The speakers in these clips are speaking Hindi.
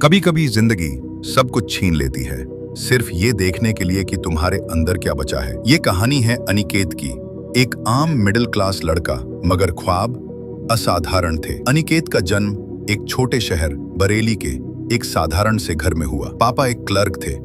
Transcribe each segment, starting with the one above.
कभी कभी जिंदगी सब कुछ छीन लेती है, सिर्फ ये देखने के लिए कि तुम्हारे अंदर क्या बचा है। ये कहानी है अनिकेत की, एक आम मिडिल क्लास लड़का, मगर ख्वाब असाधारण थे। अनिकेत का जन्म एक छोटे शहर बरेली के एक साधारण से घर में हुआ। पापा एक क्लर्क थे,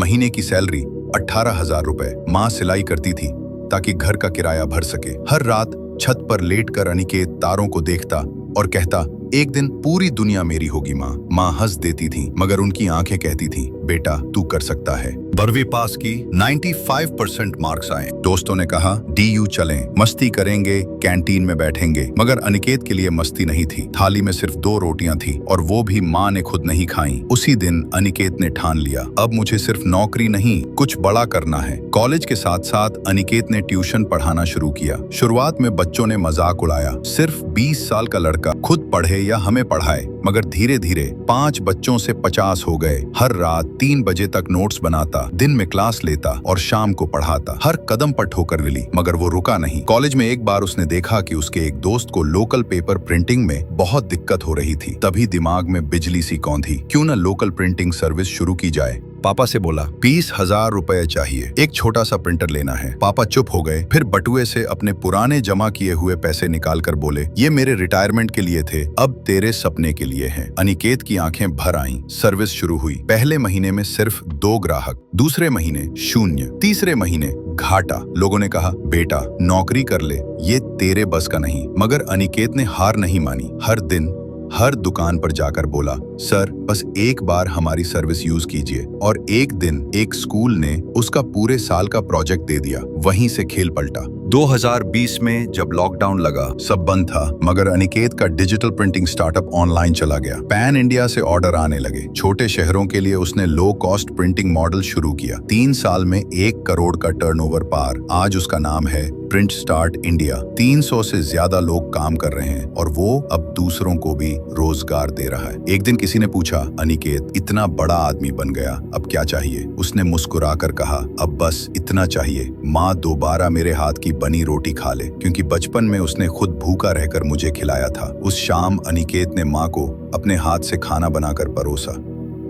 महीने की सैलरी 18,000 रुपए। माँ सिलाई करती थी ताकि घर का किराया भर सके। हर रात छत पर लेटकर अनिकेत तारों को देखता और कहता, एक दिन पूरी दुनिया मेरी होगी माँ। माँ हंस देती थी, मगर उनकी आंखें कहती थी, बेटा तू कर सकता है। 12वीं पास की, 95% मार्क्स आए। दोस्तों ने कहा DU चलें, मस्ती करेंगे, कैंटीन में बैठेंगे। मगर अनिकेत के लिए मस्ती नहीं थी। थाली में सिर्फ 2 रोटियां थी और वो भी माँ ने खुद नहीं खाई। उसी दिन अनिकेत ने ठान लिया, अब मुझे सिर्फ नौकरी नहीं, कुछ बड़ा करना है। कॉलेज के साथ साथ अनिकेत ने ट्यूशन पढ़ाना शुरू किया। शुरुआत में बच्चों ने मजाक उड़ाया, सिर्फ 20 साल का लड़का खुद पढ़े या हमें पढ़ाए। मगर धीरे धीरे 5 बच्चों से 50 हो गए। हर रात 3 बजे तक नोट्स बनाता, दिन में क्लास लेता और शाम को पढ़ाता। हर कदम पर ठोकर मिली, मगर वो रुका नहीं। कॉलेज में एक बार उसने देखा कि उसके एक दोस्त को लोकल पेपर प्रिंटिंग में बहुत दिक्कत हो रही थी। तभी दिमाग में बिजली सी कौंधी, क्यों न लोकल प्रिंटिंग सर्विस शुरू की जाए। पापा से बोला, 20,000 रुपए चाहिए, एक छोटा सा प्रिंटर लेना है। पापा चुप हो गए, फिर बटुए से अपने पुराने जमा किए हुए पैसे निकाल कर बोले, ये मेरे रिटायरमेंट के लिए थे, अब तेरे सपने के लिए हैं। अनिकेत की आंखें भर आईं। सर्विस शुरू हुई। पहले महीने में सिर्फ 2 ग्राहक, दूसरे महीने 0, तीसरे महीने घाटा। लोगों ने कहा, बेटा नौकरी कर ले, ये तेरे बस का नहीं। मगर अनिकेत ने हार नहीं मानी। हर दिन हर दुकान पर जाकर बोला, सर बस एक बार हमारी सर्विस यूज कीजिए। और एक दिन एक स्कूल ने उसका पूरे साल का प्रोजेक्ट दे दिया। वहीं से खेल पलटा। 2020 में जब लॉकडाउन लगा, सब बंद था, मगर अनिकेत का डिजिटल प्रिंटिंग स्टार्टअप ऑनलाइन चला गया। पैन इंडिया से ऑर्डर आने लगे। छोटे शहरों के लिए उसने लो कॉस्ट प्रिंटिंग मॉडल शुरू किया। 3 साल में 1 करोड़ का टर्नओवर पार। आज उसका नाम है प्रिंट स्टार्ट इंडिया। 300 से ज्यादा लोग काम कर रहे हैं और वो अब दूसरों को भी रोजगार दे रहा है। एक दिन किसी ने पूछा, अनिकेत इतना बड़ा आदमी बन गया, अब क्या चाहिए? उसने मुस्कुराकर कहा, अब बस इतना चाहिए, माँ दोबारा मेरे हाथ की बनी रोटी खा ले, क्योंकि बचपन में उसने खुद भूखा रहकर मुझे खिलाया था। उस शाम अनिकेत ने माँ को अपने हाथ से खाना बनाकर परोसा।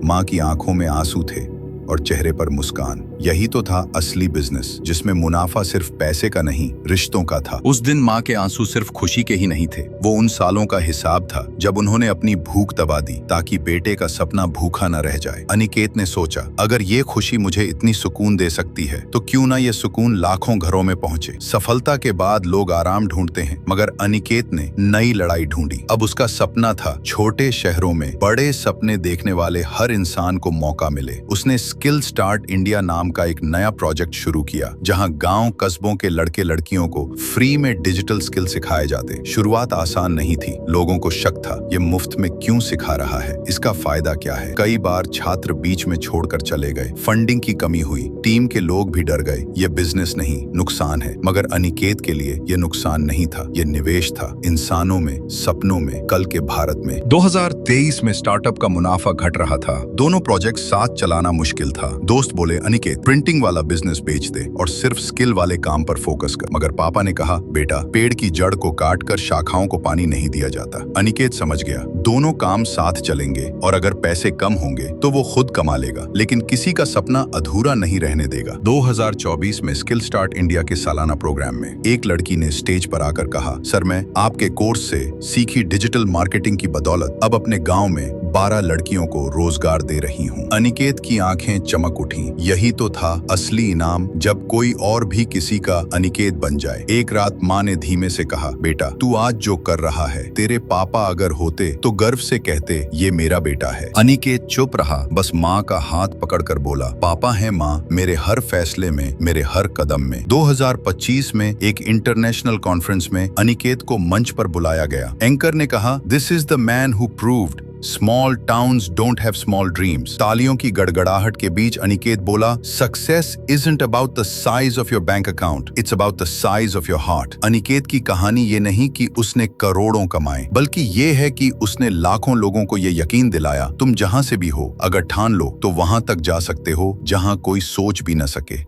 माँ की आंखों में आंसू थे और चेहरे पर मुस्कान। यही तो था असली बिजनेस, जिसमें मुनाफा सिर्फ पैसे का नहीं, रिश्तों का था। उस दिन माँ के आंसू सिर्फ खुशी के ही नहीं थे, वो उन सालों का हिसाब था जब उन्होंने अपनी भूख दबा दी ताकि बेटे का सपना भूखा न रह जाए। अनिकेत ने सोचा, अगर ये खुशी मुझे इतनी सुकून दे सकती है, तो क्यों ना ये सुकून लाखों घरों में पहुंचे। सफलता के बाद लोग आराम ढूंढते हैं, मगर अनिकेत ने नई लड़ाई ढूंढी। अब उसका सपना था छोटे शहरों में बड़े सपने देखने वाले हर इंसान को मौका मिले। उसने स्किल स्टार्ट इंडिया नाम का एक नया प्रोजेक्ट शुरू किया, जहां गांव कस्बों के लड़के लड़कियों को फ्री में डिजिटल स्किल सिखाए जाते। शुरुआत आसान नहीं थी। लोगों को शक था, ये मुफ्त में क्यों सिखा रहा है, इसका फायदा क्या है। कई बार छात्र बीच में छोड़कर चले गए। फंडिंग की कमी हुई, टीम के लोग भी डर गए, ये बिजनेस नहीं, नुकसान है। मगर अनिकेत के लिए ये नुकसान नहीं था, ये निवेश था, इंसानों में, सपनों में, कल के भारत में। 2023 में स्टार्टअप का मुनाफा घट रहा था। दोनों प्रोजेक्ट साथ चलाना मुश्किल था। दोस्त बोले, अनिकेत प्रिंटिंग वाला बिजनेस बेच दे और सिर्फ स्किल वाले काम पर फोकस कर। मगर पापा ने कहा, बेटा पेड़ की जड़ को काट कर शाखाओं को पानी नहीं दिया जाता। अनिकेत समझ गया, दोनों काम साथ चलेंगे और अगर पैसे कम होंगे तो वो खुद कमा लेगा, लेकिन किसी का सपना अधूरा नहीं रहने देगा। 2024 में स्किल स्टार्ट इंडिया के सालाना प्रोग्राम में एक लड़की ने स्टेज पर आकर कहा, सर मैं आपके कोर्स से सीखी डिजिटल मार्केटिंग की बदौलत अब अपने गाँव में 12 लड़कियों को रोजगार दे रही हूँ। अनिकेत की आंखें चमक उठी। यही तो था असली इनाम, जब कोई और भी किसी का अनिकेत बन जाए। एक रात माँ ने धीमे से कहा, बेटा तू आज जो कर रहा है, तेरे पापा अगर होते तो गर्व से कहते ये मेरा बेटा है। अनिकेत चुप रहा, बस माँ का हाथ पकड़कर बोला, पापा है माँ मेरे हर फैसले में, मेरे हर कदम में। 2025 में एक इंटरनेशनल कॉन्फ्रेंस में अनिकेत को मंच पर बुलाया गया। एंकर ने कहा, this is the man who proved small towns don't have small dreams. तालियों की गड़गड़ाहट के बीच अनिकेत बोला, success isn't about the size of your bank account, it's about the size of your heart. Aniket की कहानी ये नहीं कि उसने करोड़ों कमाए, बल्कि ये है कि उसने लाखों लोगों को ये यकीन दिलाया, तुम जहां से भी हो, अगर ठान लो तो वहां तक जा सकते हो जहां कोई सोच भी न सके।